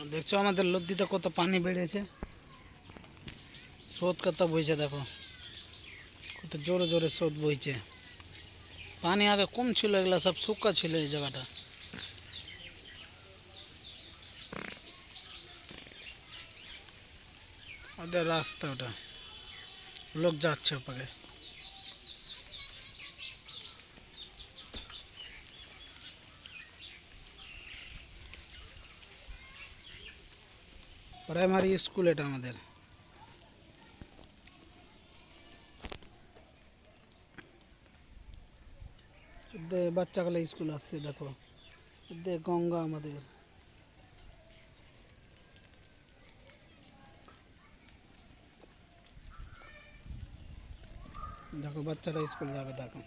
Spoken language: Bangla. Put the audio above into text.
দেখছো আমাদের নদীতে কত পানি বেড়েছে, স্রোত কত বইছে, দেখো কত জোরে জোরে স্রোত বইছে। পানি আগে কম ছিল, এগুলা সব শুকা ছিল এই জায়গাটা। ওদের রাস্তা ওটা, লোক যাচ্ছে ওপারে। প্রাইমারি স্কুল এটা আমাদের। বাচ্চাগুলো স্কুল আসছে, দেখো গঙ্গা আমাদের। দেখো বাচ্চারা স্কুল যাবে, দেখো।